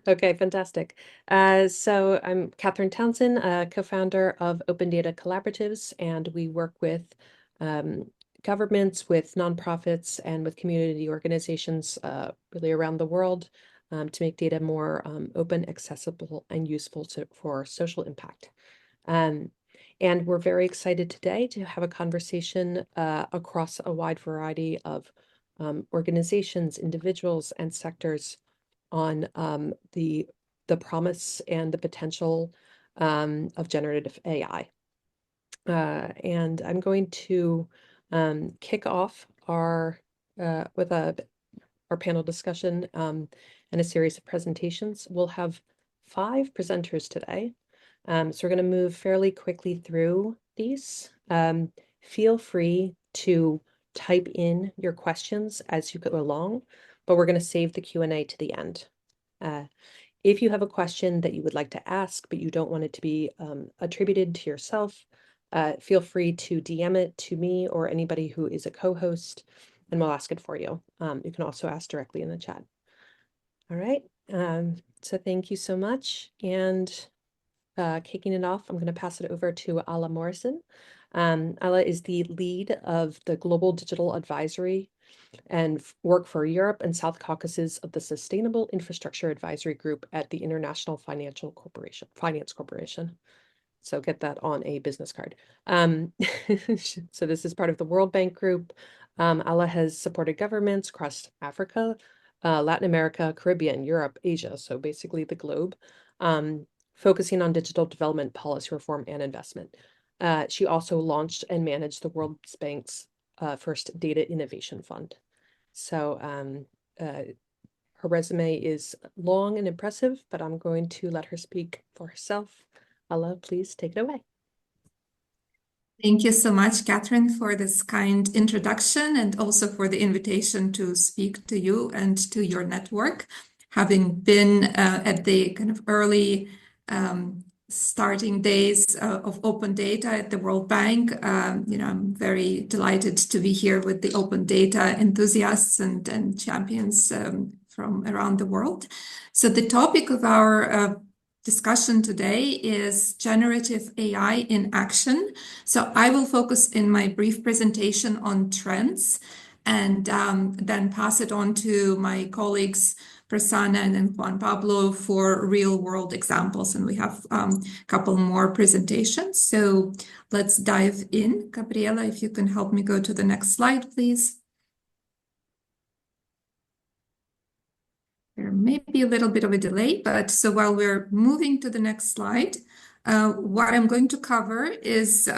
Okay, fantastic. So I'm Catherine Townsend, co-founder of Open Data Collaboratives, and we work with governments, with nonprofits, and with community organizations really around the world to make data more open, accessible, and useful for social impact. And we're very excited today to have a conversation across a wide variety of organizations, individuals, and sectors on the promise and the potential of generative AI. And I'm going to kick off our with our panel discussion and a series of presentations. We'll have 5 presenters today. So we're going to move fairly quickly through these. Feel free to type in your questions as you go along, but we're going to save the Q&A to the end. If you have a question that you would like to ask, but you don't want it to be attributed to yourself, feel free to DM it to me or anybody who is a co-host, and we'll ask it for you. You can also ask directly in the chat. All right. So thank you so much. And kicking it off, I'm going to pass it over to Alla Morrison. Alla is the lead of the Global Digital Advisory and work for Europe and South Caucasus of the Sustainable Infrastructure Advisory Group at the International Finance Corporation. So get that on a business card. So this is part of the World Bank Group. Alla has supported governments across Africa, Latin America, Caribbean, Europe, Asia, so basically the globe, focusing on digital development, policy reform, and investment. She also launched and managed the World Bank's first Data Innovation Fund. So her resume is long and impressive, but I'm going to let her speak for herself. Alla, please take it away. Thank you so much, Catherine, for this kind introduction and also for the invitation to speak to you and to your network. Having been at the kind of early starting days of open data at the World Bank, I'm very delighted to be here with the open data enthusiasts and champions from around the world. So the topic of our discussion today is generative AI in action. So I will focus in my brief presentation on trends and then pass it on to my colleagues Prasanna and then Juan Pablo for real world examples. And we have a couple more presentations. So let's dive in. Gabriela, if you can help me go to the next slide, please. There may be a little bit of a delay, but so while we're moving to the next slide, what I'm going to cover is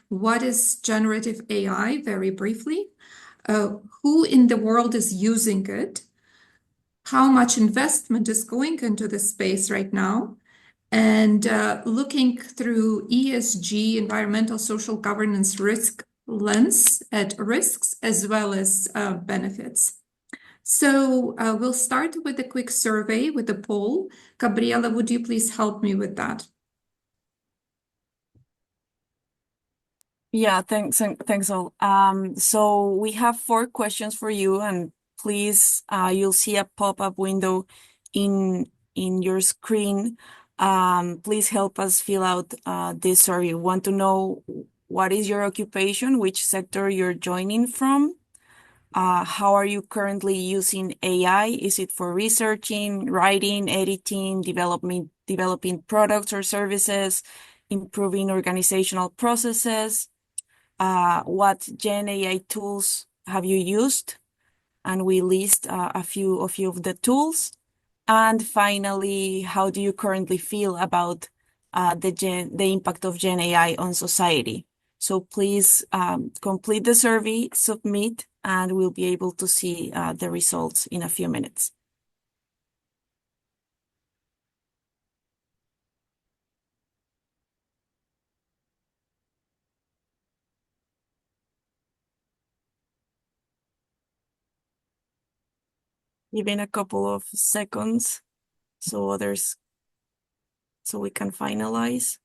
what is generative AI very briefly, who in the world is using it, how much investment is going into this space right now, and looking through ESG, environmental, social governance risk lens at risks as well as benefits. So we'll start with a quick survey with a poll. Gabriela, would you please help me with that? Yeah, thanks all. So we have 4 questions for you, and please, you'll see a pop-up window in your screen. Please help us fill out this survey. We want to know what is your occupation, which sector you're joining from. How are you currently using AI? Is it for researching, writing, editing, developing products or services, improving organizational processes? What GenAI tools have you used? And we list a few of the tools. And finally, how do you currently feel about the impact of GenAI on society? So please complete the survey, submit, and we'll be able to see the results in a few minutes. Even a couple of seconds so we can finalize.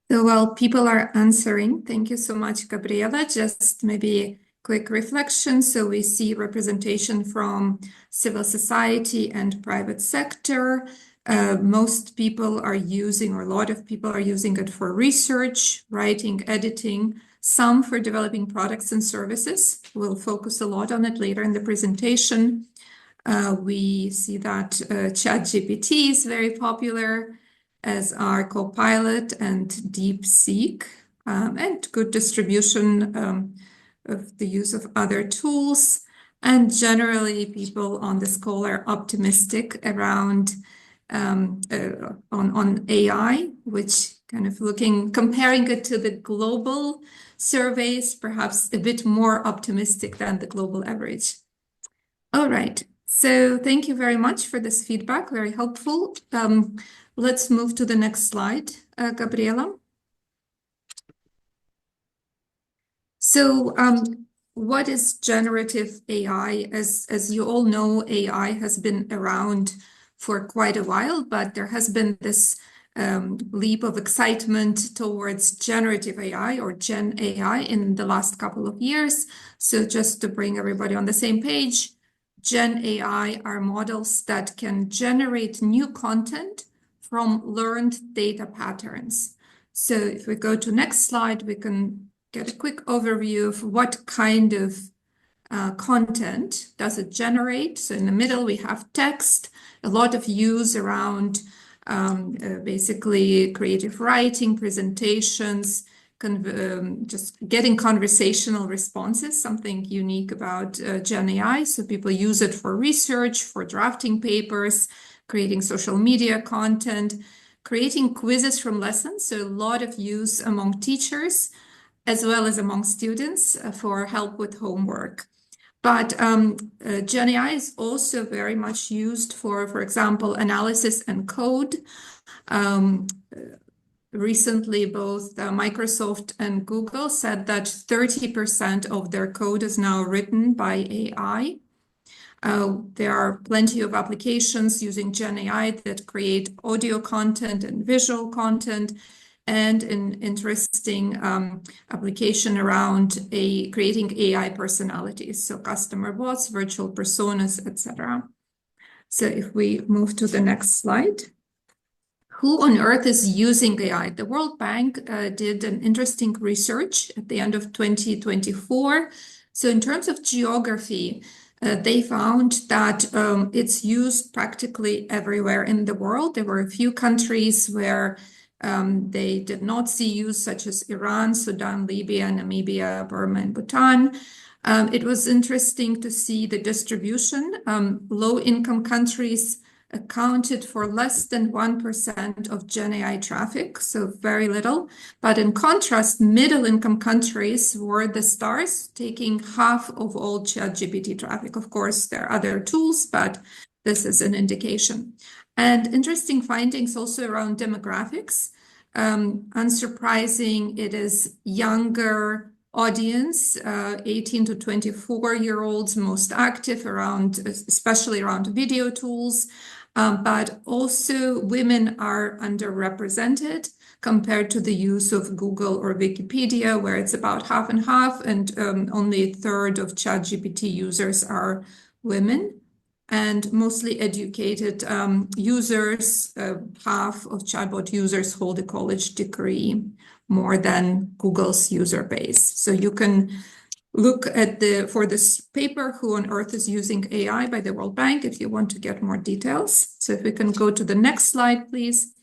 So while people are answering, thank you so much, Gabriela. Just maybe quick reflection. So we see representation from civil society and private sector. Most people are using, or a lot of people are using it for research, writing, editing, some for developing products and services. We'll focus a lot on it later in the presentation. We see that ChatGPT is very popular, as are Copilot and DeepSeek, and good distribution of the use of other tools. And generally, people on this call are optimistic around on AI, which kind of comparing it to the global surveys, perhaps a bit more optimistic than the global average. All right. So thank you very much for this feedback, very helpful. Let's move to the next slide, Gabriela. So what is generative AI? As you all know, AI has been around for quite a while, but there has been this leap of excitement towards generative AI or Gen AI in the last couple of years. So just to bring everybody on the same page, Gen AI are models that can generate new content from learned data patterns. So if we go to next slide, we can get a quick overview of what kind of content does it generate. So in the middle, we have text, a lot of use around basically creative writing, presentations, just getting conversational responses, something unique about Gen AI. So people use it for research, for drafting papers, creating social media content, creating quizzes from lessons. So a lot of use among teachers, as well as among students for help with homework. But Gen AI is also very much used for example, analysis and code. Recently, both Microsoft and Google said that 30% of their code is now written by AI. There are plenty of applications using Gen AI that create audio content and visual content, and an interesting application around creating AI personalities, so customer bots, virtual personas, etc. So if we move to the next slide. Who on earth is using AI? The World Bank did an interesting research at the end of 2024. So in terms of geography, they found that it's used practically everywhere in the world. There were a few countries where they did not see use, such as Iran, Sudan, Libya, Namibia, Burma, and Bhutan. It was interesting to see the distribution. Low-income countries accounted for less than 1% of Gen AI traffic, so very little. But in contrast, middle-income countries were the stars, taking half of all ChatGPT traffic. Of course, there are other tools, but this is an indication. And interesting findings also around demographics. Unsurprising, it is younger audience, 18 to 24-year-olds, most active around, especially around video tools. But also women are underrepresented compared to the use of Google or Wikipedia, where it's about half and half, and only a third of ChatGPT users are women. And mostly educated users, half of chatbot users hold a college degree, more than Google's user base. So you can look at for this paper, Who on Earth is Using AI by the World Bank, if you want to get more details. So if we can go to the next slide, please.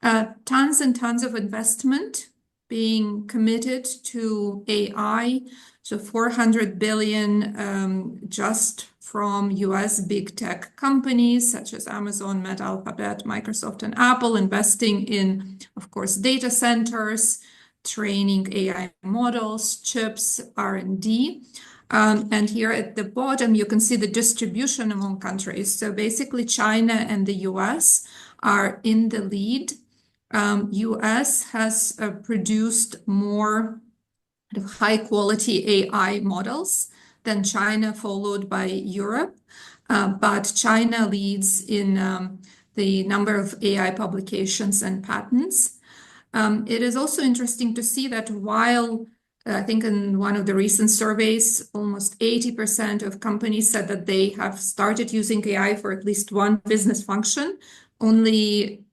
Tons and tons of investment being committed to AI. So 400 billion just from US big tech companies such as Amazon, Meta, Alphabet, Microsoft, and Apple, investing in, of course, data centers, training AI models, chips, R&D. And here at the bottom, you can see the distribution among countries. So basically, China and the US are in the lead. US has produced more high-quality AI models than China, followed by Europe. But China leads in the number of AI publications and patents. It is also interesting to see that while I think in one of the recent surveys, almost 80% of companies said that they have started using AI for at least one business function. Only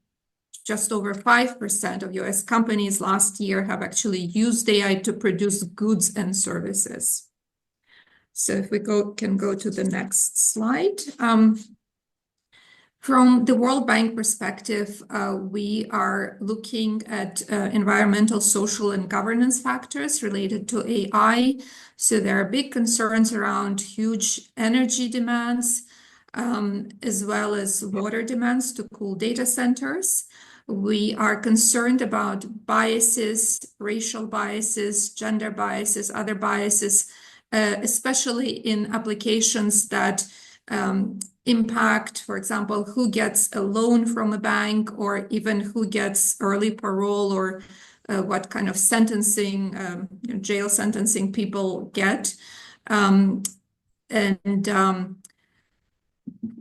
just over 5% of US companies last year have actually used AI to produce goods and services. So if we can go to the next slide. From the World Bank perspective, we are looking at environmental, social, and governance factors related to AI. So there are big concerns around huge energy demands, as well as water demands to cool data centers. We are concerned about biases, racial biases, gender biases, other biases, especially in applications that impact, for example, who gets a loan from a bank, or even who gets early parole, or what kind of sentencing, jail sentencing people get.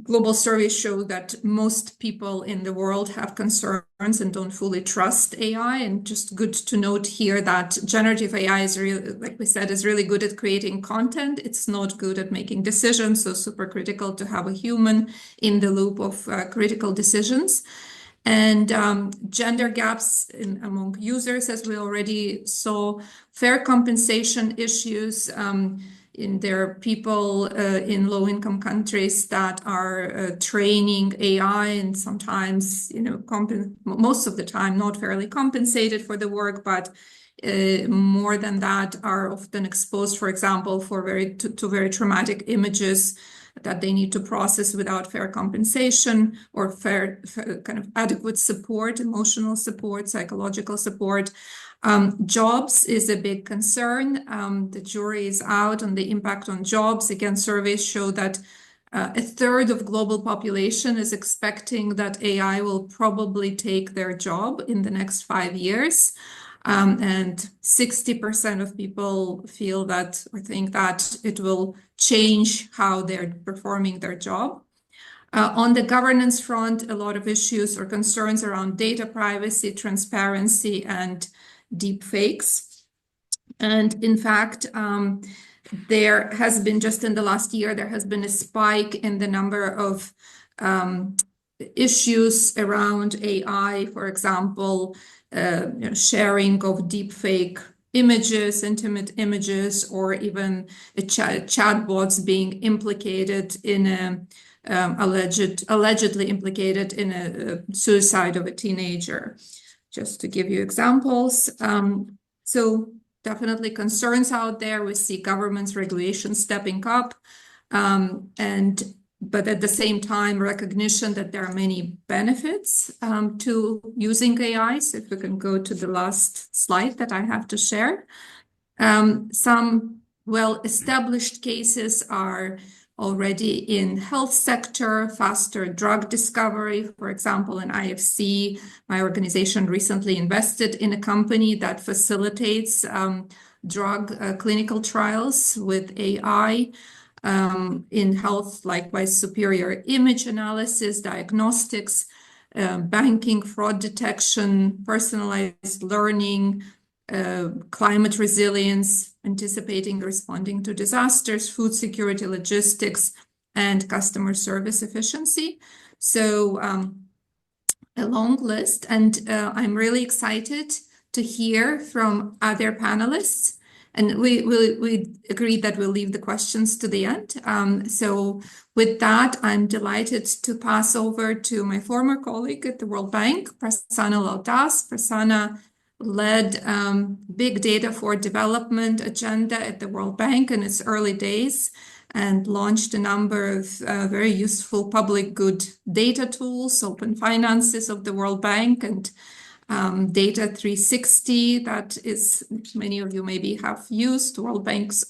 Global surveys show that most people in the world have concerns and don't fully trust AI. And just good to note here that generative AI is really, like we said, is really good at creating content. It's not good at making decisions. So super critical to have a human in the loop of critical decisions. And gender gaps among users, as we already saw, fair compensation issues. There are people in low-income countries that are training AI, and sometimes, most of the time, not fairly compensated for the work, but more than that, are often exposed, for example, to very traumatic images that they need to process without fair compensation or fair kind of adequate support, emotional support, psychological support. Jobs is a big concern. The jury is out on the impact on jobs. Again, surveys show that a third of global population is expecting that AI will probably take their job in the next 5 years. And 60% of people feel that or think that it will change how they're performing their job. On the governance front, a lot of issues or concerns around data privacy, transparency, and deep fakes. And in fact, there has been, just in the last year, there has been a spike in the number of issues around AI, for example, sharing of deep fake images, intimate images, or even chatbots being implicated in allegedly implicated in a suicide of a teenager. Just to give you examples. So definitely concerns out there. We see governments, regulations stepping up, but at the same time, recognition that there are many benefits to using AI. So if we can go to the last slide that I have to share. Some well-established cases are already in health sector, faster drug discovery. For example, in IFC, my organization recently invested in a company that facilitates drug clinical trials with AI. In health, likewise, superior image analysis, diagnostics, banking, fraud detection, personalized learning, climate resilience, anticipating, responding to disasters, food security, logistics, and customer service efficiency. So a long list, and I'm really excited to hear from other panelists. And we agreed that we'll leave the questions to the end. So with that, I'm delighted to pass over to my former colleague at the World Bank, Prasanna Lal. Prasanna led Big Data for Development agenda at the World Bank in its early days and launched a number of very useful public good data tools, open finances of the World Bank, and Data 360, that is, many of you maybe have used World Bank's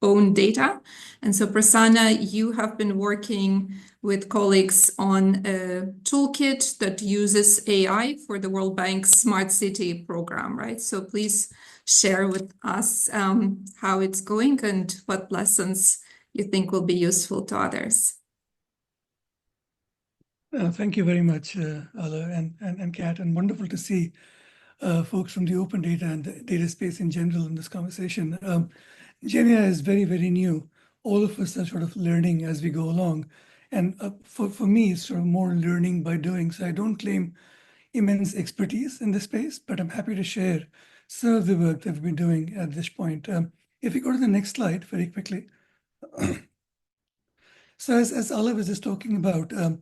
own data. And so Prasanna, you have been working with colleagues on a toolkit that uses AI for the World Bank's Smart City program, right? So please share with us how it's going and what lessons you think will be useful to others. Thank you very much, Alla and Kat, and wonderful to see folks from the open data and the data space in general in this conversation. GenAI is very, very new. All of us are sort of learning as we go along. And for me, it's sort of more learning by doing. So I don't claim immense expertise in this space, but I'm happy to share some of the work that we've been doing at this point. If we go to the next slide very quickly. So as Alla was just talking about, a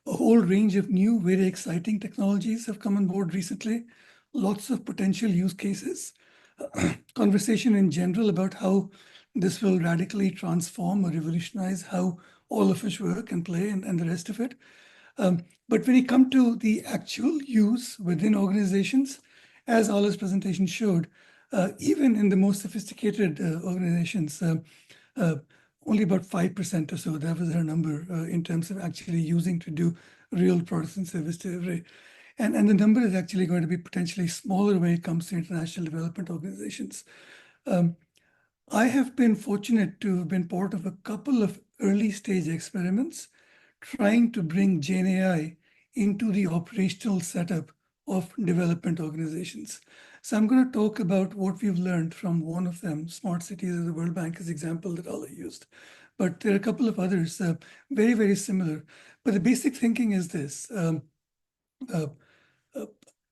whole range of new, very exciting technologies have come on board recently. Lots of potential use cases. Conversation in general about how this will radically transform or revolutionize how all of us work and play and the rest of it. But when you come to the actual use within organizations, as Alla's presentation showed, even in the most sophisticated organizations, only about 5% or so, that was her number in terms of actually using to do real products and service delivery. And the number is actually going to be potentially smaller when it comes to international development organizations. I have been fortunate to have been part of a couple of early stage experiments trying to bring GenAI into the operational setup of development organizations. So I'm going to talk about what we've learned from one of them, Smart Cities of the World Bank, as example that Alla used. But there are a couple of others, very, very similar. But the basic thinking is this.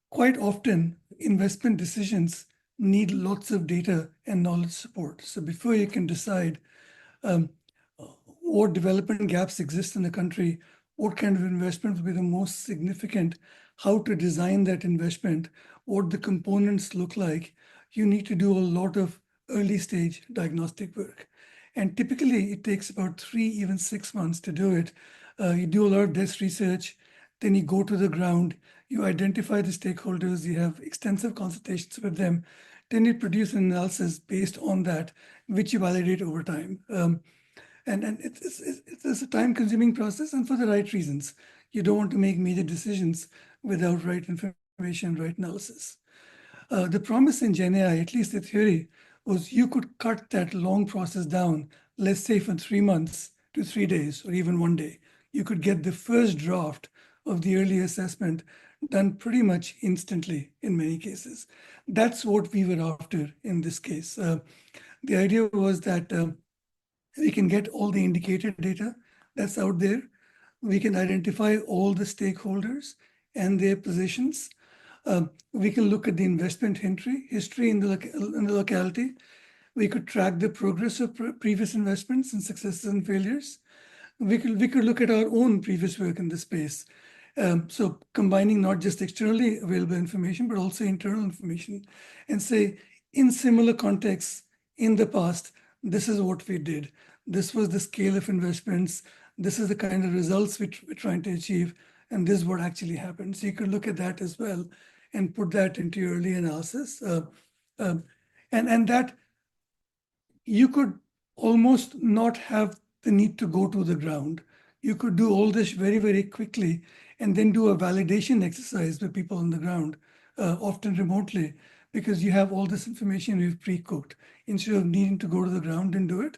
Quite often, investment decisions need lots of data and knowledge support. So before you can decide what development gaps exist in the country, what kind of investment will be the most significant, how to design that investment, what the components look like, you need to do a lot of early stage diagnostic work. And typically it takes about 3, even 6 months to do it. You do a lot of desk research, then you go to the ground, you identify the stakeholders, you have extensive consultations with them, then you produce an analysis based on that, which you validate over time. And it's a time-consuming process, and for the right reasons. You don't want to make major decisions without right information, right analysis. The promise in GenAI, at least the theory, was you could cut that long process down, let's say from 3 months to 3 days, or even 1 day. You could get the first draft of the early assessment done pretty much instantly in many cases. That's what we were after in this case. The idea was that we can get all the indicator data that's out there. We can identify all the stakeholders and their positions. We can look at the investment history in the locality. We could track the progress of previous investments and successes and failures. We could look at our own previous work in this space. So combining not just externally available information, but also internal information, and say, in similar contexts in the past, this is what we did. This was the scale of investments. This is the kind of results which we're trying to achieve. And this is what actually happened. So you could look at that as well and put that into your early analysis. And that you could almost not have the need to go to the ground. You could do all this very, very quickly and then do a validation exercise with people on the ground, often remotely, because you have all this information you've pre-cooked. Instead of needing to go to the ground and do it,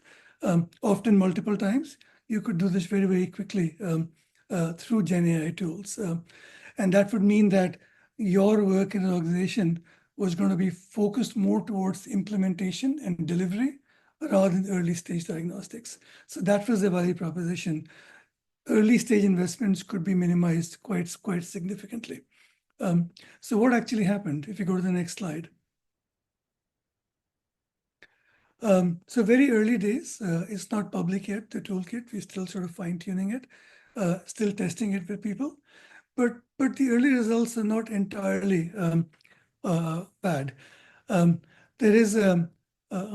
often multiple times, you could do this very, very quickly through GenAI tools. And that would mean that your work in an organization was going to be focused more towards implementation and delivery rather than early stage diagnostics. So that was the value proposition. Early stage investments could be minimized quite significantly. So what actually happened? If you go to the next slide. So very early days, it's not public yet, the toolkit. We're still sort of fine-tuning it, still testing it with people. But the early results are not entirely bad.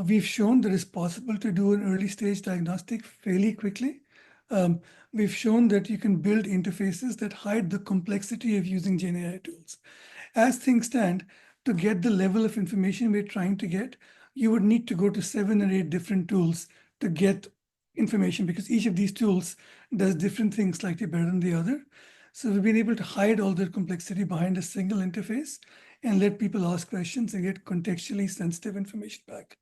We've shown that it's possible to do an early stage diagnostic fairly quickly. We've shown that you can build interfaces that hide the complexity of using GenAI tools. As things stand, to get the level of information we're trying to get, you would need to go to 7 or 8 different tools to get information, because each of these tools does different things slightly better than the other. So we've been able to hide all that complexity behind a single interface and let people ask questions and get contextually sensitive information back.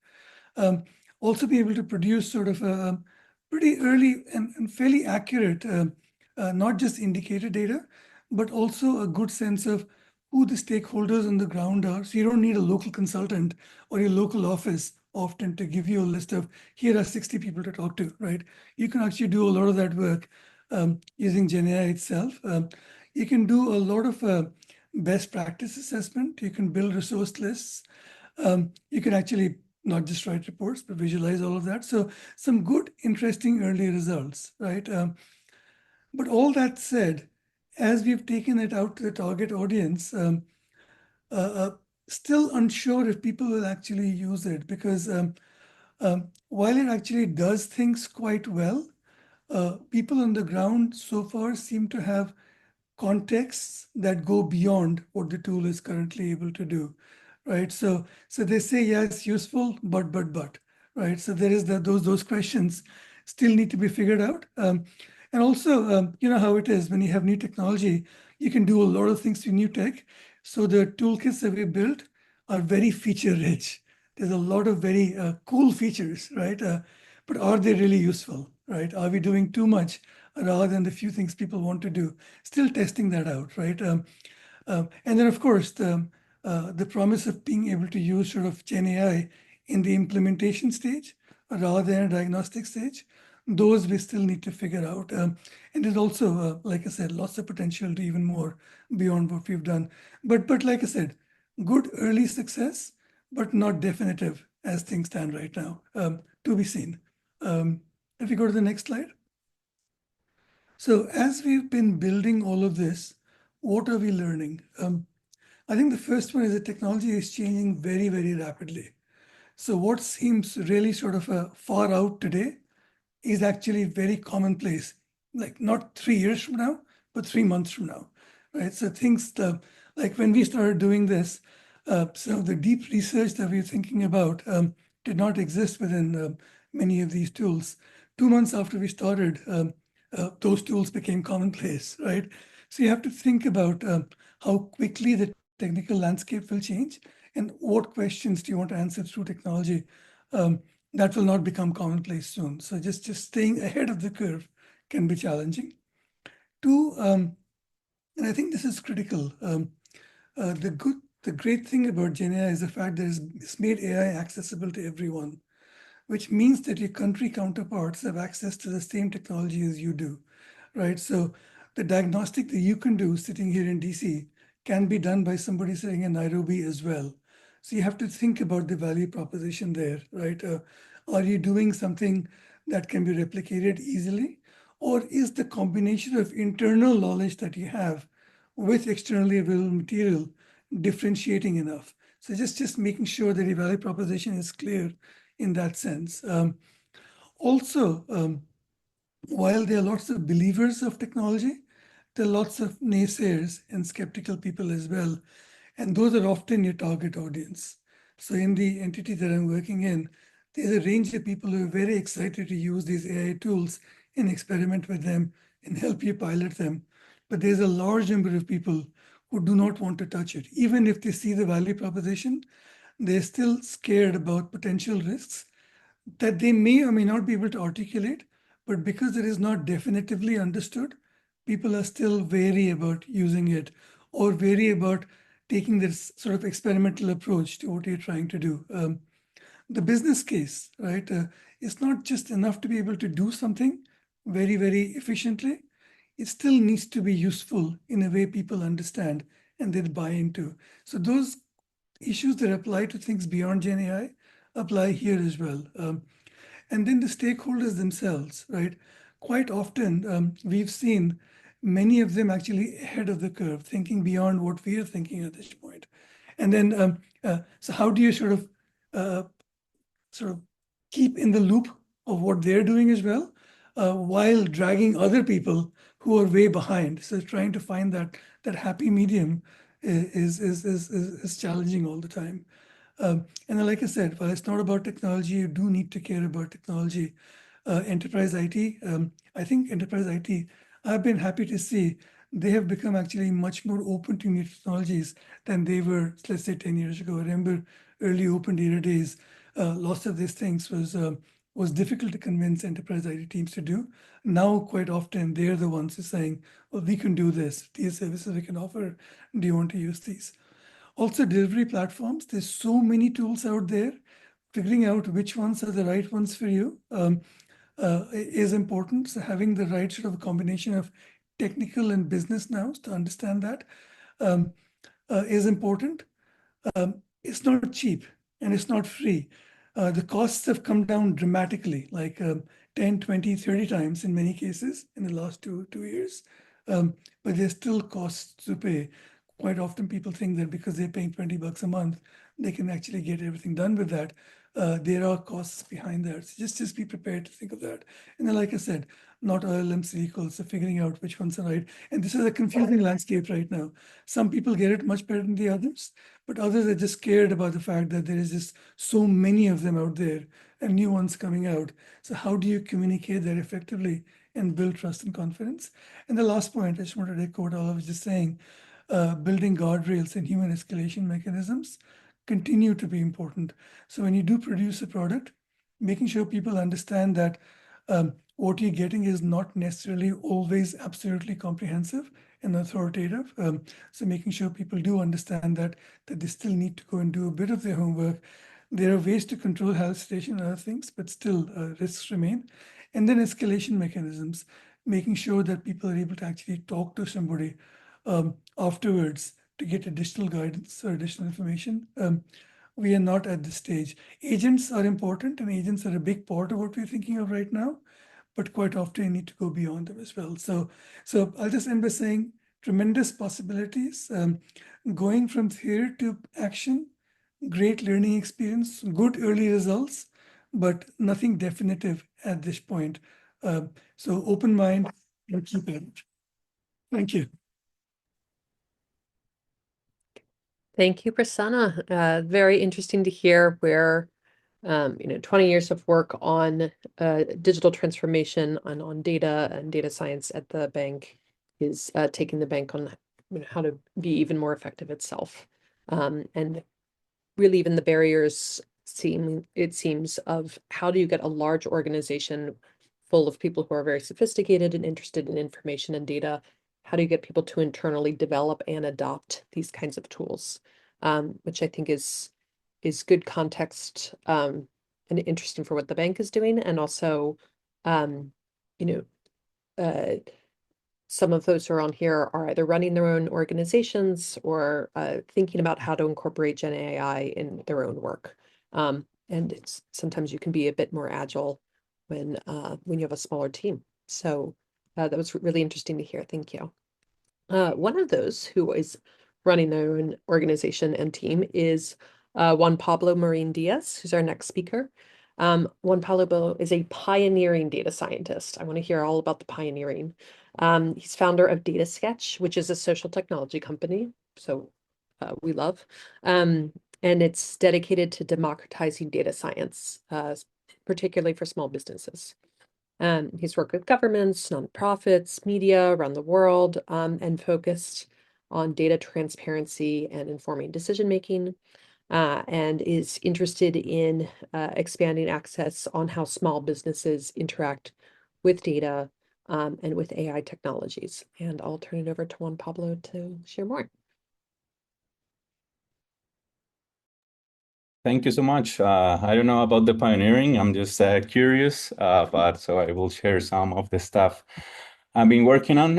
Also be able to produce sort of a pretty early and fairly accurate, not just indicator data, but also a good sense of who the stakeholders on the ground are. So you don't need a local consultant or your local office often to give you a list of, here are 60 people to talk to, right? You can actually do a lot of that work using GenAI itself. You can do a lot of best practice assessment. You can build resource lists. You can actually not just write reports, but visualize all of that. So some good, interesting early results, right? But all that said, as we've taken it out to the target audience, still unsure if people will actually use it, because while it actually does things quite well, people on the ground so far seem to have contexts that go beyond what the tool is currently able to do, right? So they say, yeah, it's useful, but, right? So there is those questions still need to be figured out. And also, you know how it is when you have new technology, you can do a lot of things to new tech. So the toolkits that we built are very feature rich. There's a lot of very cool features, right? But are they really useful, right? Are we doing too much rather than the few things people want to do? Still testing that out, right? And then, of course, the promise of being able to use sort of GenAI in the implementation stage rather than a diagnostic stage, those we still need to figure out. And there's also, like I said, lots of potential to even more beyond what we've done. But like I said, good early success, but not definitive as things stand right now, to be seen. If you go to the next slide. So as we've been building all of this, what are we learning? I think the first one is that technology is changing very, very rapidly. So what seems really sort of far out today is actually very commonplace, like not 3 years from now, but 3 months from now, right? So things like when we started doing this, some of the deep research that we were thinking about did not exist within many of these tools. 2 months after we started, those tools became commonplace, right? So you have to think about how quickly the technical landscape will change and what questions do you want to answer through technology. That will not become commonplace soon. So just staying ahead of the curve can be challenging. Two, and I think this is critical. The great thing about GenAI is the fact that it's made AI accessible to everyone, which means that your country counterparts have access to the same technology as you do, right? So the diagnostic that you can do sitting here in DC can be done by somebody sitting in Nairobi as well. So you have to think about the value proposition there, right? Are you doing something that can be replicated easily? Or is the combination of internal knowledge that you have with externally available material differentiating enough? So just making sure that your value proposition is clear in that sense. Also, while there are lots of believers of technology, there are lots of naysayers and skeptical people as well. And those are often your target audience. So in the entity that I'm working in, there's a range of people who are very excited to use these AI tools and experiment with them and help you pilot them. But there's a large number of people who do not want to touch it. Even if they see the value proposition, they're still scared about potential risks that they may or may not be able to articulate, but because it is not definitively understood, people are still wary about using it or wary about taking this sort of experimental approach to what you're trying to do. The business case, right? It's not just enough to be able to do something very, very efficiently. It still needs to be useful in a way people understand and they buy into. So those issues that apply to things beyond GenAI apply here as well. And then the stakeholders themselves, right? Quite often, we've seen many of them actually ahead of the curve, thinking beyond what we are thinking at this point. And then, so how do you sort of keep in the loop of what they're doing as well, while dragging other people who are way behind? So trying to find that happy medium is challenging all the time. And then, like I said, while it's not about technology, you do need to care about technology. Enterprise IT, I think enterprise IT, I've been happy to see they have become actually much more open to new technologies than they were, let's say, 10 years ago. I remember early open data days, lots of these things was was difficult to convince enterprise IT teams to do. Now, quite often, they're the ones who are saying, well, we can do this. These services we can offer. Do you want to use these? Also, delivery platforms. There's so many tools out there. Figuring out which ones are the right ones for you is important. So having the right sort of combination of technical and business nous to understand that is important. It's not cheap and it's not free. The costs have come down dramatically, like 10, 20, 30 times in many cases in the last two years. But there's still costs to pay. Quite often people think that because they're paying $20 a month, they can actually get everything done with that. There are costs behind that. So just be prepared to think of that. And then, like I said, not all LMs are equal. So figuring out which ones are right. And this is a confusing landscape right now. Some people get it much better than the others, but others are just scared about the fact that there is just so many of them out there and new ones coming out. So how do you communicate that effectively and build trust and confidence? And the last point, I just wanted to echo what Alla was just saying, building guardrails and human escalation mechanisms continue to be important. So when you do produce a product, making sure people understand that what you're getting is not necessarily always absolutely comprehensive and authoritative. So making sure people do understand that they still need to go and do a bit of their homework. There are ways to control hallucination and other things, but still risks remain. And then escalation mechanisms, making sure that people are able to actually talk to somebody afterwards to get additional guidance or additional information. We are not at this stage. Agents are important and agents are a big part of what we're thinking of right now, but quite often you need to go beyond them as well. So I'll just end by saying tremendous possibilities. Going from theory to action, great learning experience, good early results, but nothing definitive at this point. So open mind and keep at it. Thank you. Thank you, Prasanna. Very interesting to hear where 20 years of work on digital transformation and on data and data science at the bank is taking the bank on how to be even more effective itself. And really even the barriers it seems of how do you get a large organization full of people who are very sophisticated and interested in information and data? How do you get people to internally develop and adopt these kinds of tools? Which I think is good context and interesting for what the bank is doing. And also, some of those who are on here are either running their own organizations or thinking about how to incorporate GenAI in their own work. And sometimes you can be a bit more agile when you have a smaller team. So that was really interesting to hear. Thank you. One of those who is running their own organization and team is Juan Pablo Marín Díaz, who's our next speaker. Juan Pablo is a pioneering data scientist. I want to hear all about the pioneering. He's founder of Datasketch, which is a social technology company, so we love. And it's dedicated to democratizing data science, particularly for small businesses. He's worked with governments, nonprofits, media around the world, and focused on data transparency and informing decision-making, and is interested in expanding access on how small businesses interact with data and with AI technologies. And I'll turn it over to Juan Pablo to share more. Thank you so much. I don't know about the pioneering. I'm just curious, but so I will share some of the stuff I've been working on.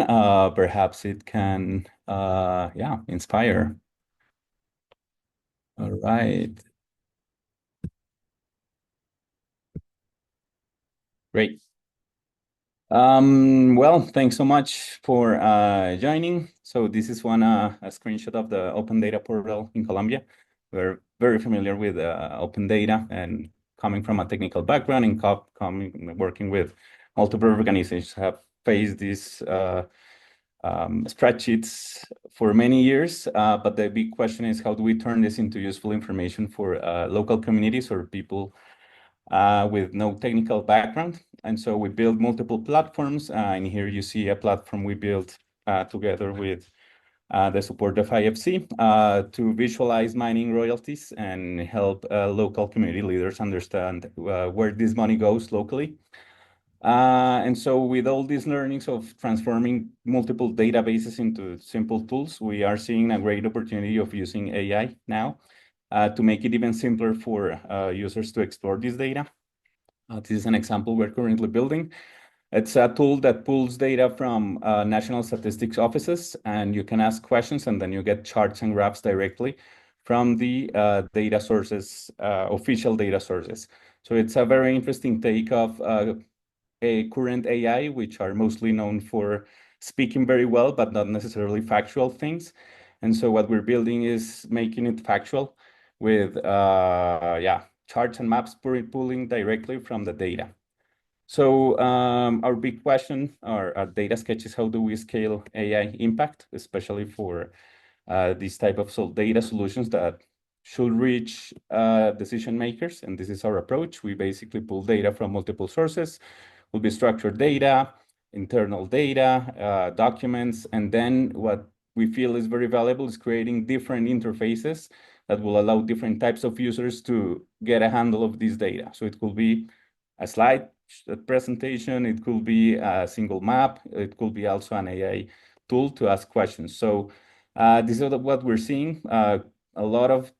Perhaps it can, inspire. All right. Great. Well, thanks so much for joining. So this is a screenshot of the Open Data Portal in Colombia. We're very familiar with open data, and coming from a technical background and working with multiple organizations, have faced these spreadsheets for many years. But the big question is, how do we turn this into useful information for local communities or people with no technical background? And so we build multiple platforms. And here you see a platform we built together with the support of IFC to visualize mining royalties and help local community leaders understand where this money goes locally. And so with all these learnings of transforming multiple databases into simple tools, we are seeing a great opportunity of using AI now to make it even simpler for users to explore this data. This is an example we're currently building. It's a tool that pulls data from national statistics offices, and you can ask questions, and then you get charts and graphs directly from the data sources, official data sources. So it's a very interesting take of a current AI, which are mostly known for speaking very well, but not necessarily factual things. And so what we're building is making it factual with charts and maps pulling directly from the data. So our big question, our Datasketch, is how do we scale AI impact, especially for these type of data solutions that should reach decision makers. And this is our approach. We basically pull data from multiple sources. Will be structured data, internal data, documents, and then what we feel is very valuable is creating different interfaces that will allow different types of users to get a handle of this data. So it could be a slide presentation, it could be a single map, it could be also an AI tool to ask questions. So this is what we're seeing. A lot of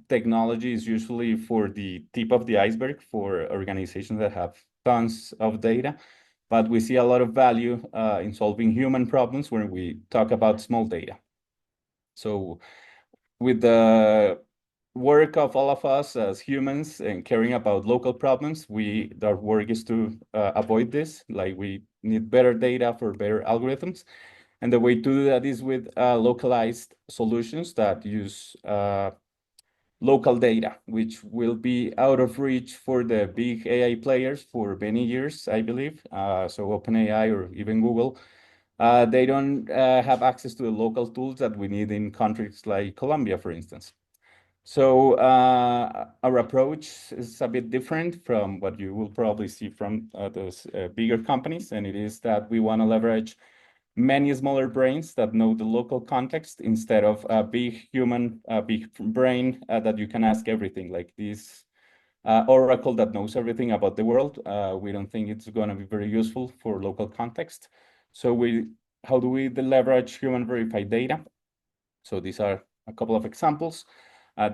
technology is usually for the tip of the iceberg for organizations that have tons of data, but we see a lot of value in solving human problems when we talk about small data. So with the work of all of us as humans and caring about local problems, our work is to avoid this. Like, we need better data for better algorithms. And the way to do that is with localized solutions that use local data, which will be out of reach for the big AI players for many years, I believe. So OpenAI or even Google, they don't have access to the local tools that we need in countries like Colombia, for instance. So our approach is a bit different from what you will probably see from those bigger companies, and it is that we want to leverage many smaller brains that know the local context instead of a big human, big brain that you can ask everything, like this oracle that knows everything about the world. We don't think it's going to be very useful for local context. So how do we leverage human verified data? So these are a couple of examples.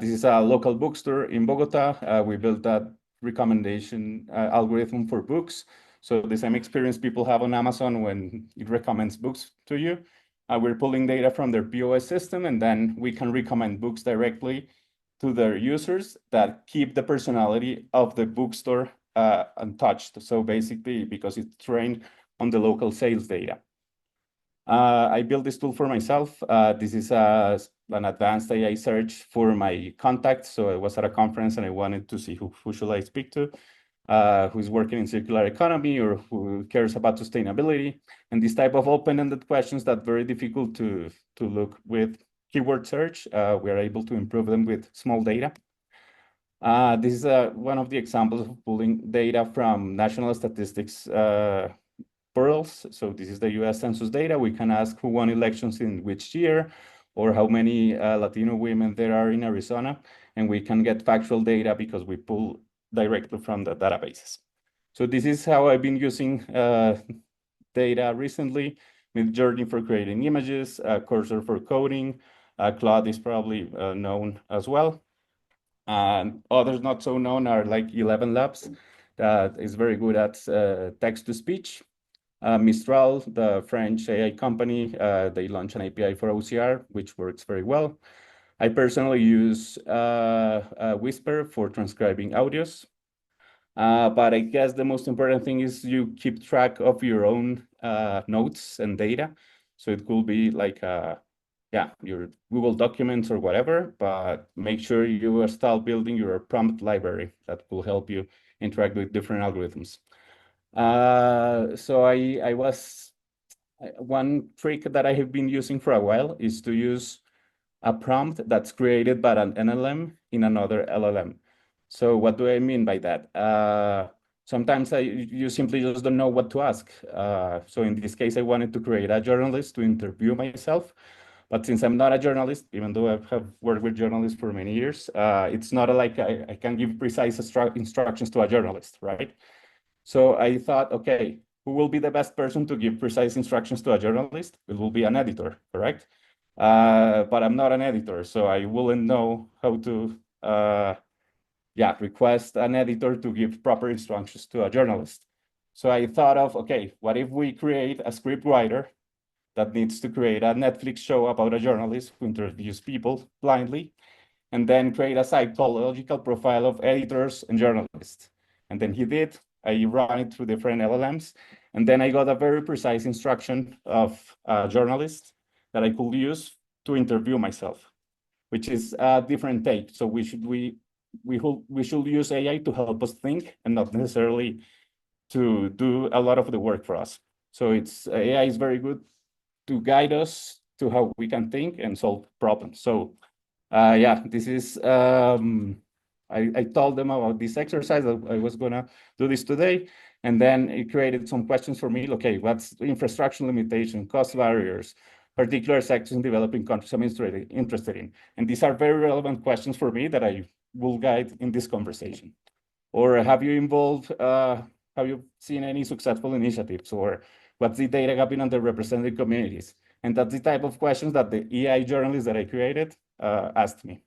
This is a local bookstore in Bogota. We built that recommendation algorithm for books. So the same experience people have on Amazon when it recommends books to you. We're pulling data from their POS system, and then we can recommend books directly to their users that keep the personality of the bookstore untouched. So basically, because it's trained on the local sales data. I built this tool for myself. This is an advanced AI search for my contacts. So I was at a conference and I wanted to see who should I speak to, who's working in circular economy or who cares about sustainability. And this type of open-ended questions that are very difficult to look with keyword search, we are able to improve them with small data. This is one of the examples of pulling data from national statistics portals. So this is the US Census data. We can ask who won elections in which year, or how many Latino women there are in Arizona. And we can get factual data because we pull directly from the databases. So this is how I've been using data recently. Midjourney for creating images, Cursor for coding. Claude is probably known as well. And others not so known are like 11 Labs that is very good at text-to-speech. Mistral, the French AI company, they launched an API for OCR, which works very well. I personally use Whisper for transcribing audios. But I guess the most important thing is you keep track of your own notes and data. So it could be like, your Google Documents or whatever, but make sure you start building your prompt library that will help you interact with different algorithms. So one trick that I have been using for a while is to use a prompt that's created by an LLM in another LLM. So what do I mean by that? Sometimes you simply just don't know what to ask. So in this case, I wanted to create a journalist to interview myself, But since I'm not a journalist, even though I have worked with journalists for many years, it's not like I can give precise instructions to a journalist, right? So I thought, okay, who will be the best person to give precise instructions to a journalist? It will be an editor, correct? But I'm not an editor, so I wouldn't know how to request an editor to give proper instructions to a journalist. So I thought of, okay, what if we create a script writer that needs to create a Netflix show about a journalist who interviews people blindly, and then create a psychological profile of editors and journalists. And then he did. I ran it through different LLMs, and then I got a very precise instruction of a journalist that I could use to interview myself, which is a different take. So we should use AI to help us think and not necessarily to do a lot of the work for us. So AI is very good to guide us to how we can think and solve problems. So this is, I told them about this exercise, that I was gonna do this today, and then it created some questions for me. Okay, what's the infrastructure limitation, cost barriers, particular sectors in developing countries I'm interested in? And these are very relevant questions for me that I will guide in this conversation. Or have you seen any successful initiatives? Or what's the data gap in underrepresented communities? And that's the type of questions that the AI journalist that I created asked me.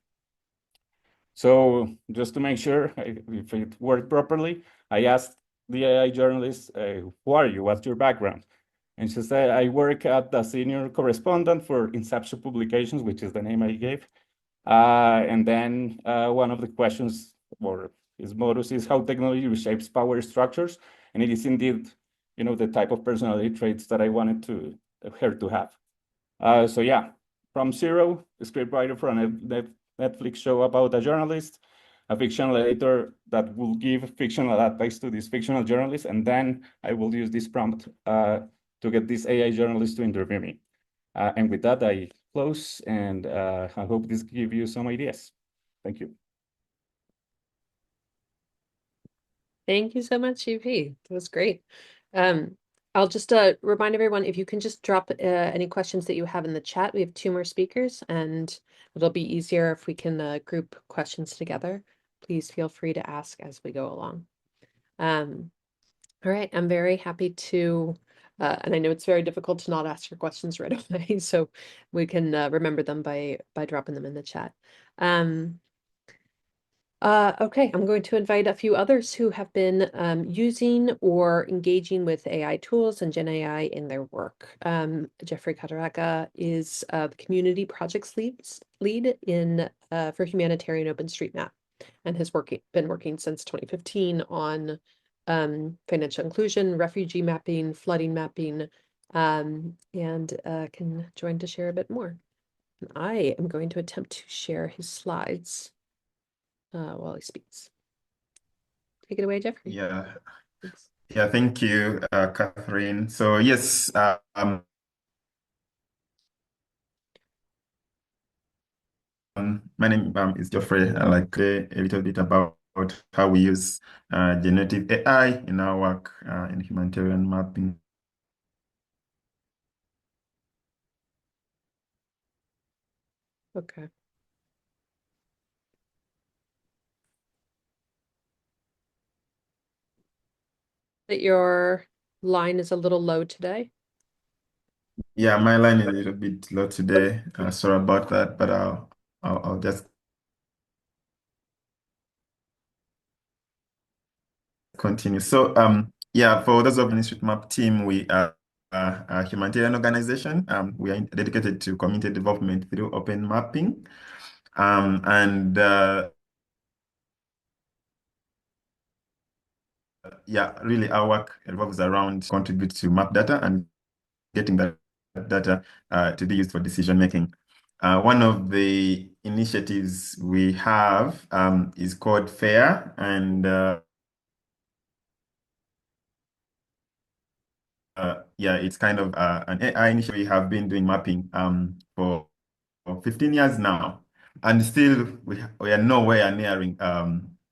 So just to make sure if it worked properly, I asked the AI journalist, who are you? What's your background? And she said, I work at the senior correspondent for Inception Publications, which is the name I gave. And then one of the questions, or his modus, is how technology reshapes power structures. And it is indeed, the type of personality traits that I wanted her to have. So yeah, from zero, a scriptwriter for a Netflix show about a journalist, a fictional editor that will give fictional advice to this fictional journalist, and then I will use this prompt to get this AI journalist to interview me. And with that, I close, and I hope this gives you some ideas. Thank you. Thank you so much, UP. That was great. I'll just remind everyone, if you can just drop any questions that you have in the chat. We have 2 more speakers, and it'll be easier if we can group questions together. Please feel free to ask as we go along. All right, I'm very happy to, and I know it's very difficult to not ask your questions right away, so we can remember them by dropping them in the chat. Okay, I'm going to invite a few others who have been using or engaging with AI tools and GenAI in their work. Geoffrey Katerregga is the community projects lead in for Humanitarian OpenStreetMap, and has been working since 2015 on financial inclusion, refugee mapping, flooding mapping, and can join to share a bit more. And I am going to attempt to share his slides while he speaks. Take it away, Geoffrey. Yeah. Thanks. Yeah, thank you, Catherine. So yes, my name is Geoffrey. I like a little bit about how we use generative AI in our work in humanitarian mapping. Okay. That your line is a little low today. Yeah, my line is a little bit low today. Sorry about that, but I'll just continue. So yeah, for those of the OpenStreetMap team, we are a humanitarian organization. We are dedicated to community development through open mapping. Yeah, really our work revolves around contribute to map data and getting that data to be used for decision making. One of the initiatives we have is called FAIR, and yeah, it's kind of an AI initiative. We have been doing mapping for 15 years now, and still we are nowhere nearing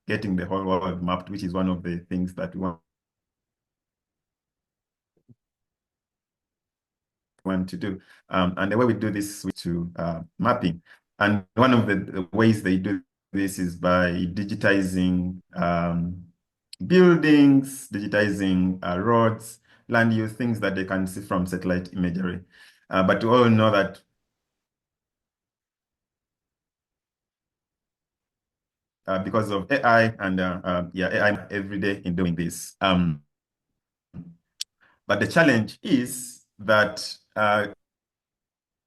getting the whole world mapped, which is one of the things that we want want to do. And the way we do this is to mapping. And one of the ways they do this is by digitizing buildings, digitizing roads, land use, things that they can see from satellite imagery. But we all know that because of AI and AI every day in doing this. But the challenge is that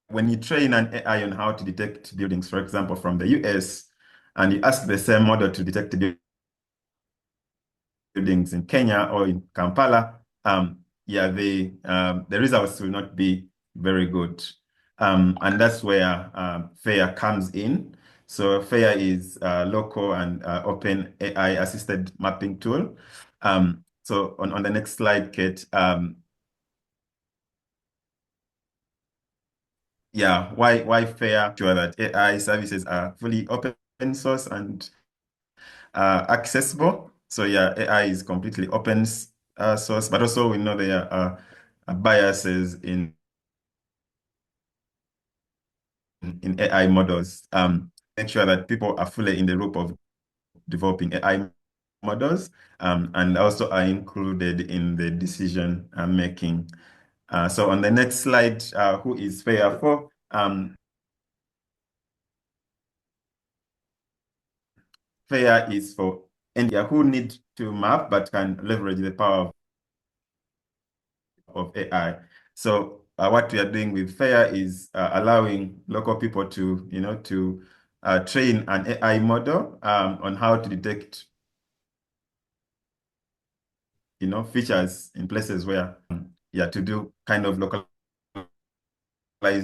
when you train an AI on how to detect buildings, for example, from the US, and you ask the same model to detect buildings in Kenya or in Kampala, the results will not be very good. And that's where FAIR comes in. So FAIR is a local and open AI assisted mapping tool. So on the next slide, Kate, why FAIR? Sure that AI services are fully open source and accessible. So AI is completely open source, but also we know there are biases in AI models. Make sure that people are fully in the loop of developing AI models, and also are included in the decision making. So on the next slide, who is FAIR for? FAIR is for India who need to map but can leverage the power of AI. So what we are doing with FAIR is allowing local people to train an AI model on how to detect features in places where to do kind of localized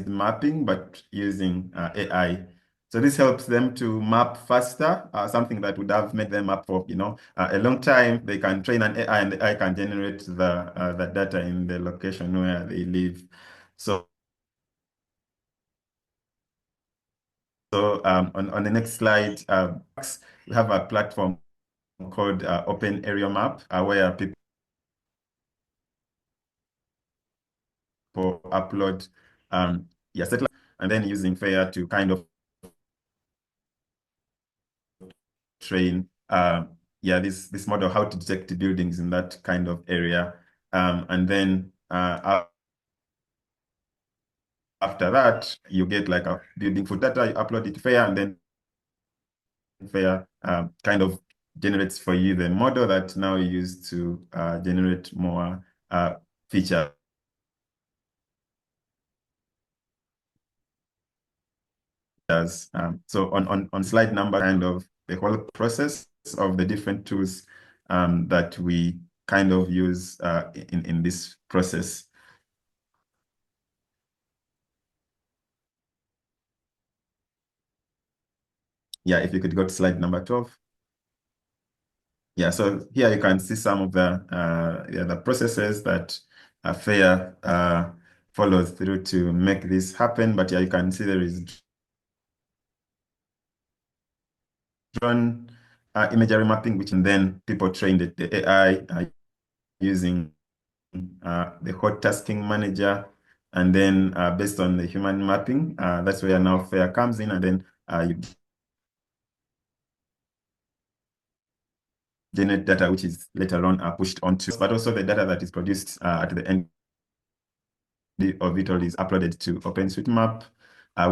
mapping, but using AI. So this helps them to map faster, something that would have made them map for a long time. They can train an AI, and the AI can generate the data in the location where they live. So on the next slide, we have a platform called Open Area Map, where people upload satellite, and then using FAIR to kind of train this model how to detect the buildings in that kind of area, and then after that you get like a building foot data, you upload it to FAIR, and then FAIR kind of generates for you the model that now you use to generate more features. So on slide number, kind of the whole process of the different tools that we kind of use in this process. If you could go to slide number 12. So here you can see some of the processes that FAIR follows through to make this happen. But you can see there is drone imagery mapping, which and then people trained the AI using the hot tasking manager, and then based on the human mapping, that's where now FAIR comes in, and then you generate data, which is later on pushed onto, but also the data that is produced at the end of it all is uploaded to OpenStreetMap,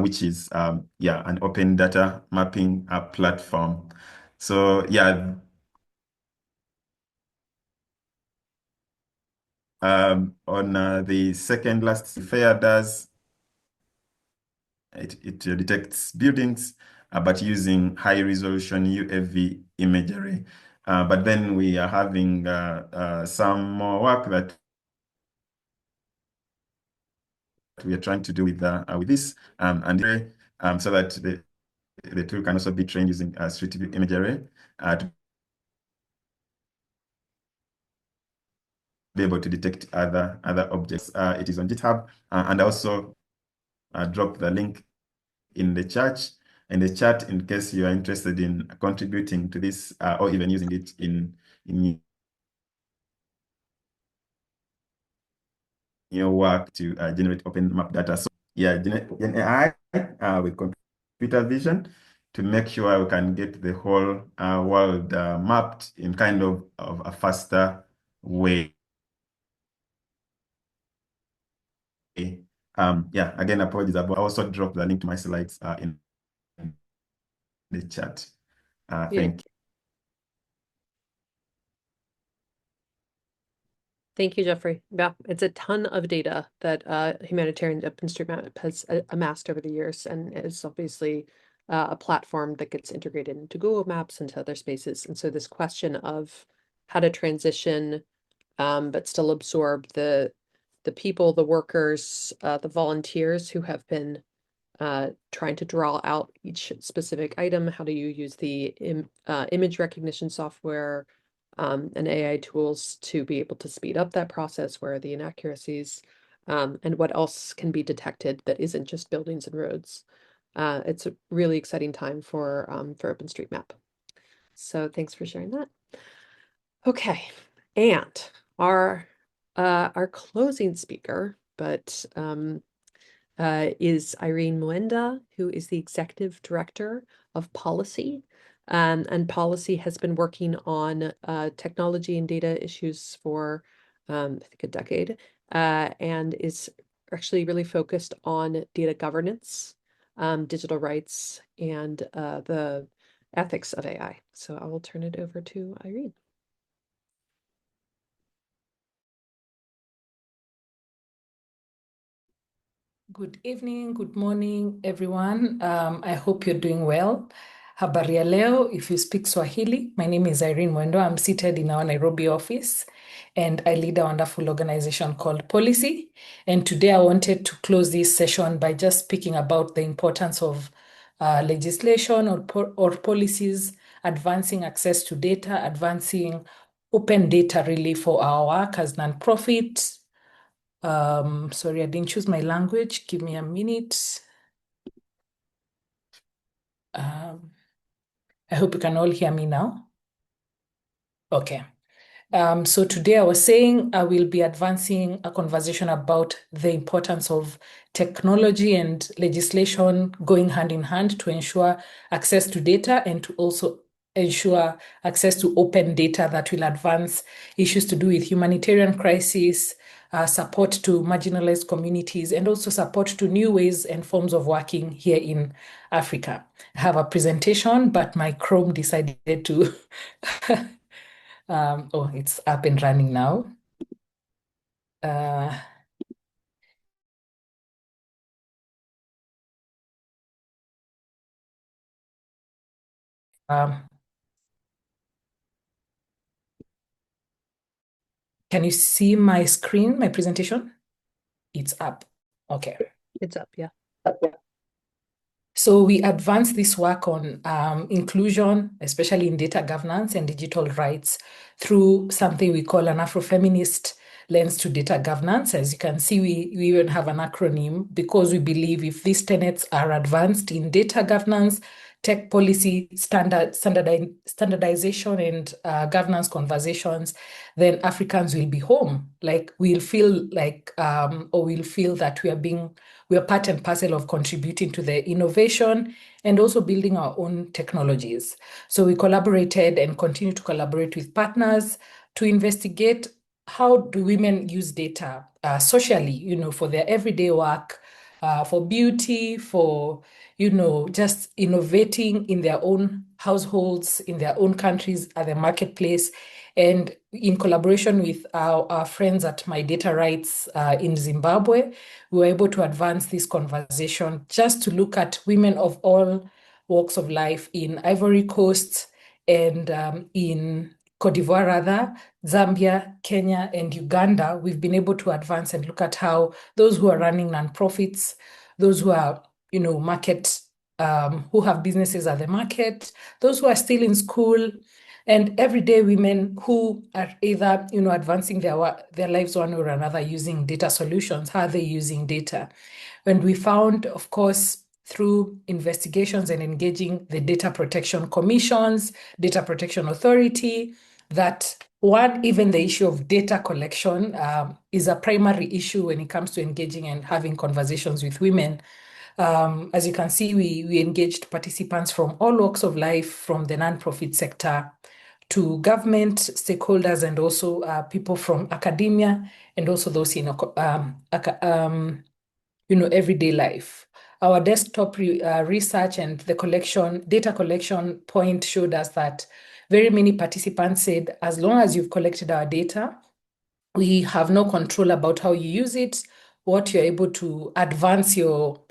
which is an open data mapping platform. So on the second last, FAIR does it detects buildings, but using high resolution UAV imagery. But then we are having some more work that we are trying to do with this, and so that the tool can also be trained using street view imagery to be able to detect other objects. It is on GitHub, and also drop the link in the chat. In case you are interested in contributing to this or even using it in your work to generate open map data. So yeah, GenAI with computer vision to make sure we can get the whole world mapped in kind of a faster way. Yeah, again, apologies about I also dropped the link to my slides in the chat. Yeah. Thank you. Thank you, Geoffrey. Yeah, it's a ton of data that Humanitarian OpenStreetMap has amassed over the years, and it's obviously a platform that gets integrated into Google Maps and to other spaces. And so this question of how to transition, but still absorb the people, the workers, the volunteers who have been trying to draw out each specific item. How do you use the image recognition software and AI tools to be able to speed up that process? Where are the inaccuracies? And what else can be detected that isn't just buildings and roads? It's a really exciting time for OpenStreetMap. So thanks for sharing that. Okay, and our closing speaker, but is Irene Mwenda, who is the executive director of Pollicy. And Pollicy has been working on technology and data issues for, I think, a decade, and is actually really focused on data governance, digital rights, and the ethics of AI. So I will turn it over to Irene. Good evening, good morning, everyone. I hope you're doing well. Habari ya leo, if you speak Swahili. My name is Irene Mwenda. I'm seated in our Nairobi office, and I lead a wonderful organization called Pollicy. And today I wanted to close this session by just speaking about the importance of legislation or policies, advancing access to data, advancing open data really for our work as nonprofit. Sorry, I didn't choose my language. Give me a minute. I hope you can all hear me now. Okay. So today I was saying I will be advancing a conversation about the importance of technology and legislation going hand in hand to ensure access to data and to also ensure access to open data that will advance issues to do with humanitarian crisis, support to marginalized communities, and also support to new ways and forms of working here in Africa. I have a presentation, but my Chrome decided to oh, it's up and running now. Can you see my screen, my presentation? It's up. Okay. It's up, yeah. So we advance this work on inclusion, especially in data governance and digital rights, through something we call an Afrofeminist lens to data governance. As you can see, we even have an acronym because we believe if these tenets are advanced in data governance, tech policy, standardization, and governance conversations, then Africans will be home. Like we'll feel like, or we'll feel that we are part and parcel of contributing to the innovation and also building our own technologies. So we collaborated and continue to collaborate with partners to investigate how do women use data socially, for their everyday work, for beauty, for, just innovating in their own households, in their own countries, at the marketplace. And in collaboration with our friends at My Data Rights in Zimbabwe, we were able to advance this conversation just to look at women of all walks of life in Ivory Coast and in Cote d'Ivoire, rather, Zambia, Kenya, and Uganda. We've been able to advance and look at how those who are running nonprofits, those who are, market, who have businesses at the market, those who are still in school, and everyday women who are either, advancing their lives one way or another using data solutions. How are they using data? And we found, of course, through investigations and engaging the data protection commissions, data protection authority, that one, even the issue of data collection is a primary issue when it comes to engaging and having conversations with women. As you can see, we engaged participants from all walks of life, from the nonprofit sector to government stakeholders, and also people from academia, and also those in everyday life. Our desktop research and the data collection point showed us that very many participants said, as long as you've collected our data, we have no control about how you use it, what you're able to advance your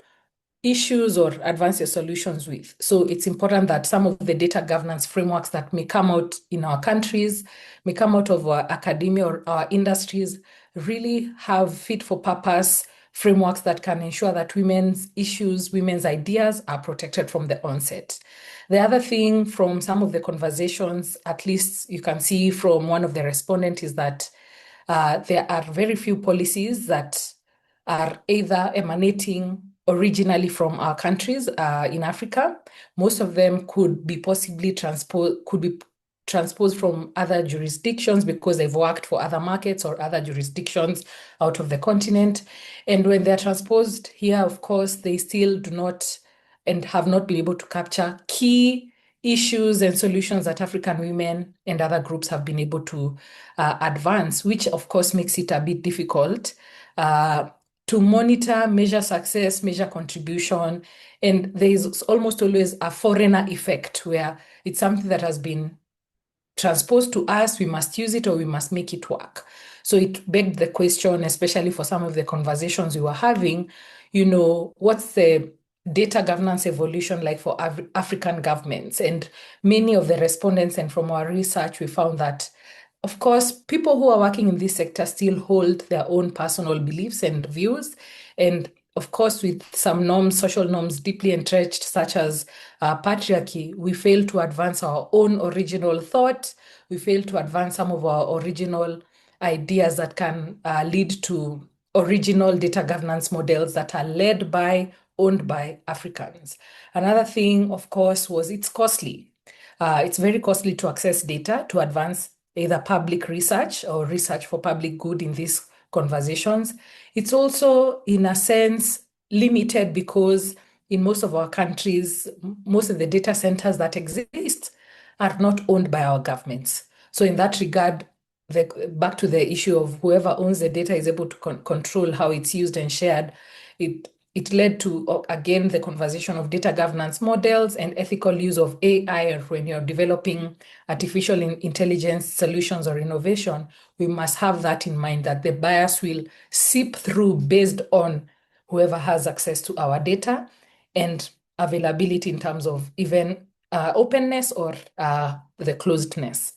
issues or advance your solutions with. So it's important that some of the data governance frameworks that may come out in our countries, may come out of our academia or our industries, really have fit for purpose frameworks that can ensure that women's issues, women's ideas are protected from the onset. The other thing from some of the conversations, at least you can see from one of the respondents, is that there are very few policies that are either emanating originally from our countries in Africa. Most of them could be possibly transposed from other jurisdictions because they've worked for other markets or other jurisdictions out of the continent. And when they're transposed here, of course, they still do not and have not been able to capture key issues and solutions that African women and other groups have been able to advance, which of course makes it a bit difficult to monitor, measure success, measure contribution. And there is almost always a foreigner effect where it's something that has been transposed to us, we must use it or we must make it work. So it begged the question, especially for some of the conversations we were having, what's the data governance evolution like for African governments? And many of the respondents, and from our research, we found that, of course, people who are working in this sector still hold their own personal beliefs and views. And of course, with some norms, social norms deeply entrenched, such as patriarchy, we fail to advance our own original thought. We fail to advance some of our original ideas that can lead to original data governance models that are led by, owned by Africans. Another thing, of course, was it's costly. It's very costly to access data to advance either public research or research for public good in these conversations. It's also, in a sense, limited because in most of our countries, most of the data centers that exist are not owned by our governments. So in that regard, back to the issue of whoever owns the data is able to control how it's used and shared. It led to, again, the conversation of data governance models and ethical use of AI. When you're developing artificial intelligence solutions or innovation, we must have that in mind, that the bias will seep through based on whoever has access to our data and availability in terms of even openness or the closedness.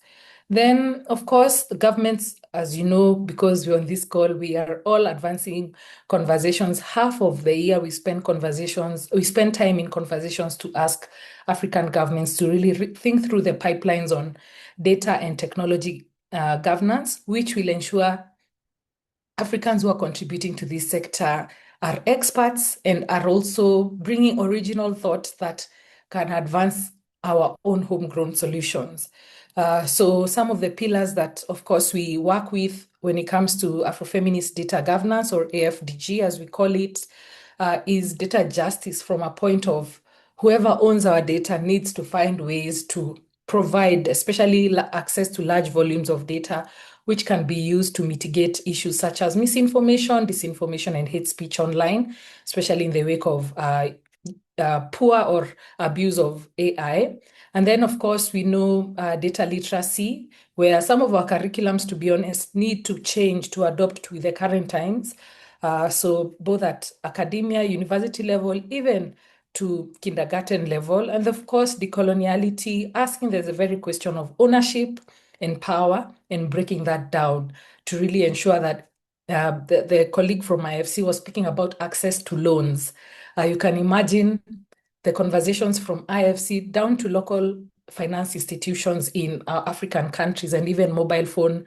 Then, of course, the governments, as you know, because we're on this call, we are all advancing conversations. Half of the year we spend time in conversations to ask African governments to really think through the pipelines on data and technology governance, which will ensure Africans who are contributing to this sector are experts and are also bringing original thoughts that can advance our own homegrown solutions. So some of the pillars that, of course, we work with when it comes to Afrofeminist data governance, or AFDG as we call it, is data justice from a point of whoever owns our data needs to find ways to provide, especially access to large volumes of data, which can be used to mitigate issues such as misinformation, disinformation, and hate speech online, especially in the wake of poor or abuse of AI. And then, of course, we know data literacy, where some of our curriculums, to be honest, need to change to adopt with the current times. So both at academia, university level, even to kindergarten level. And of course, decoloniality, asking there's a very question of ownership and power and breaking that down to really ensure that the colleague from IFC was speaking about access to loans. You can imagine the conversations from IFC down to local finance institutions in African countries, and even mobile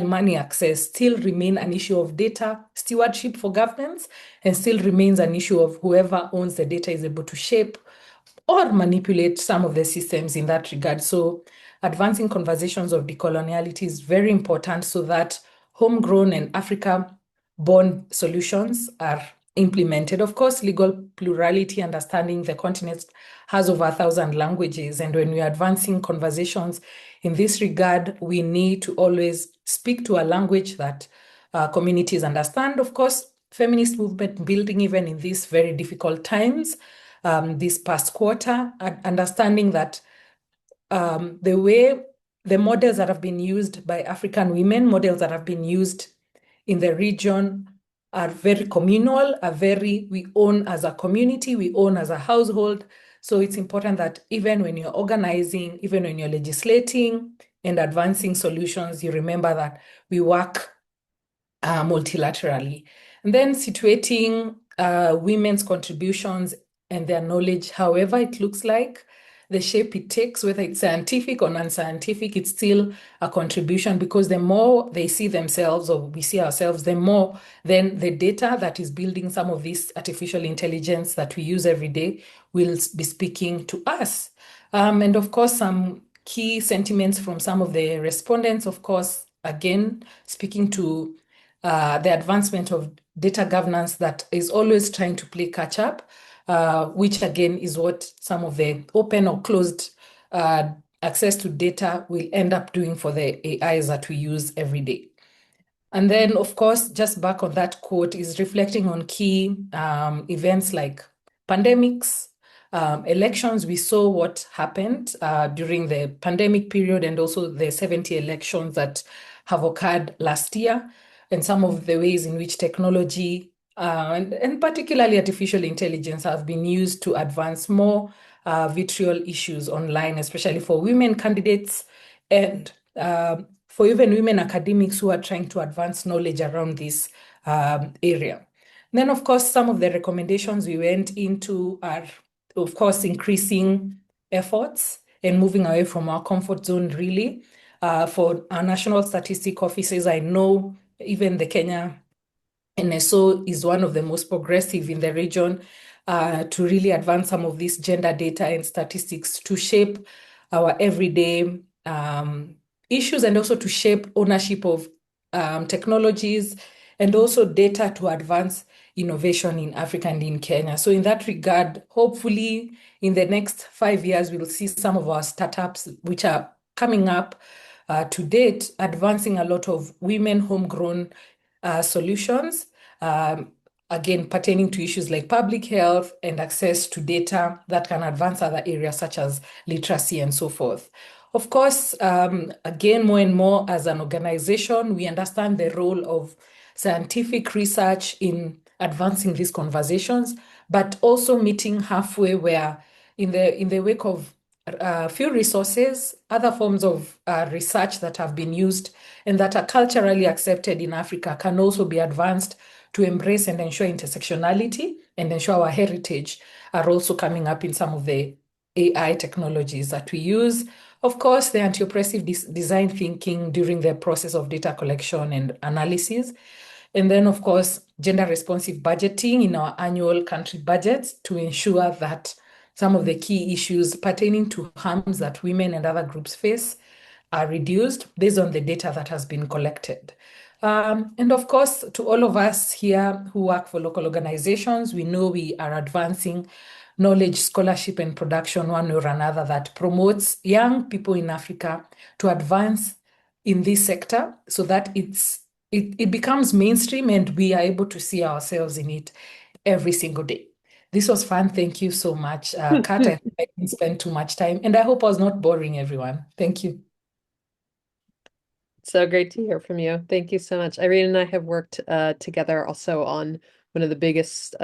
money access still remain an issue of data stewardship for governments, and still remains an issue of whoever owns the data is able to shape or manipulate some of the systems in that regard. So advancing conversations of decoloniality is very important so that homegrown and Africa-born solutions are implemented. Of course, legal plurality, understanding the continent has over 1,000 languages. And when we're advancing conversations in this regard, we need to always speak to a language that communities understand. Of course, feminist movement building even in these very difficult times, this past quarter, understanding that the models that have been used by African women, models that have been used in the region are very communal, we own as a community, we own as a household. So it's important that even when you're organizing, even when you're legislating and advancing solutions, you remember that we work multilaterally. And then situating women's contributions and their knowledge, however it looks like, the shape it takes, whether it's scientific or non-scientific, it's still a contribution, because the more they see themselves or we see ourselves, the more then the data that is building some of this artificial intelligence that we use every day will be speaking to us. And of course, some key sentiments from some of the respondents, of course, again, speaking to the advancement of data governance that is always trying to play catch up, which again is what some of the open or closed access to data will end up doing for the AIs that we use every day. And then, of course, just back on that quote is reflecting on key events like pandemics, elections. We saw what happened during the pandemic period and also the 70 elections that have occurred last year, and some of the ways in which technology and particularly artificial intelligence have been used to advance more vitriol issues online, especially for women candidates and for even women academics who are trying to advance knowledge around this area. And then, of course, some of the recommendations we went into are, of course, increasing efforts and moving away from our comfort zone, really. For our national statistic offices, I know even the Kenya NSO is one of the most progressive in the region to really advance some of these gender data and statistics to shape our everyday issues and also to shape ownership of technologies and also data to advance innovation in Africa and in Kenya. So in that regard, hopefully in the next 5 years, we'll see some of our startups which are coming up to date, advancing a lot of women homegrown solutions, again, pertaining to issues like public health and access to data that can advance other areas such as literacy and so forth. Of course, again, more and more as an organization, we understand the role of scientific research in advancing these conversations, but also meeting halfway where in the wake of few resources, other forms of research that have been used and that are culturally accepted in Africa can also be advanced to embrace and ensure intersectionality and ensure our heritage are also coming up in some of the AI technologies that we use. Of course, the anti-oppressive design thinking during the process of data collection and analysis. And then, of course, gender responsive budgeting in our annual country budgets to ensure that some of the key issues pertaining to harms that women and other groups face are reduced based on the data that has been collected. And of course, to all of us here who work for local organizations, we know we are advancing knowledge, scholarship, and production one way or another that promotes young people in Africa to advance in this sector so that it becomes mainstream and we are able to see ourselves in it every single day. This was fun. Thank you so much, Kat. I didn't spend too much time, and I hope I was not boring everyone. Thank you. So great to hear from you. Thank you so much. Irene and I have worked together also on one of the biggest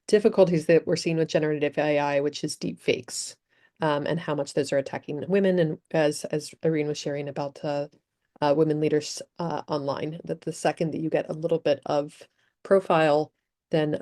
difficulties that we're seeing with generative AI, which is deep fakes, and how much those are attacking women. And as Irene was sharing about women leaders online, that the second that you get a little bit of profile, then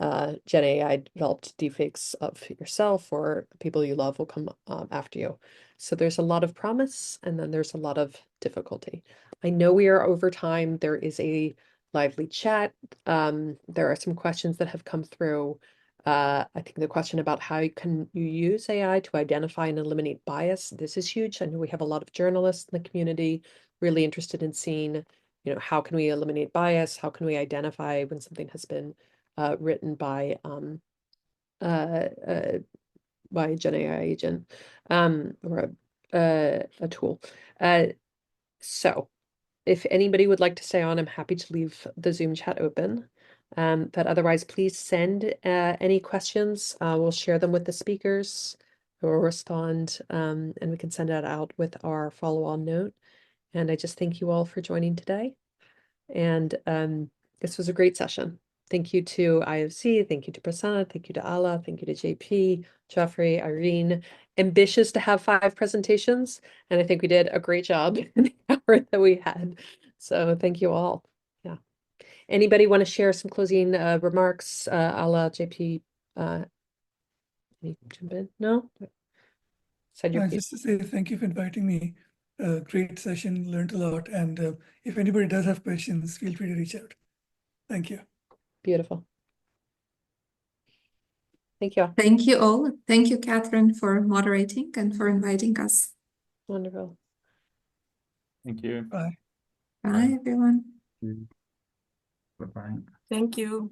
GenAI developed deepfakes of yourself or people you love will come after you. So there's a lot of promise, and then there's a lot of difficulty. I know we are over time. There is a lively chat. There are some questions that have come through. I think the question about how can you use AI to identify and eliminate bias, this is huge. I know we have a lot of journalists in the community really interested in seeing, how can we eliminate bias? How can we identify when something has been written by a GenAI agent or a tool. So if anybody would like to stay on, I'm happy to leave the Zoom chat open. But otherwise, please send any questions. We'll share them with the speakers who will respond, and we can send that out with our follow-on note. And I just thank you all for joining today. And this was a great session. Thank you to IFC, thank you to Prasanna, thank you to Alla, thank you to JP, Geoffrey, Irene. Ambitious to have 5 presentations, and I think we did a great job in the hour that we had. So thank you all. Yeah. Anybody want to share some closing remarks? Alla, JP, any jump in? No? Said your piece. Just to say thank you for inviting me. Great session, learned a lot. And if anybody does have questions, feel free to reach out. Thank you. Beautiful. Thank you. Thank you all. Thank you, Catherine, for moderating and for inviting us. Wonderful. Thank you. Bye. Bye, everyone. Bye-bye. Thank you.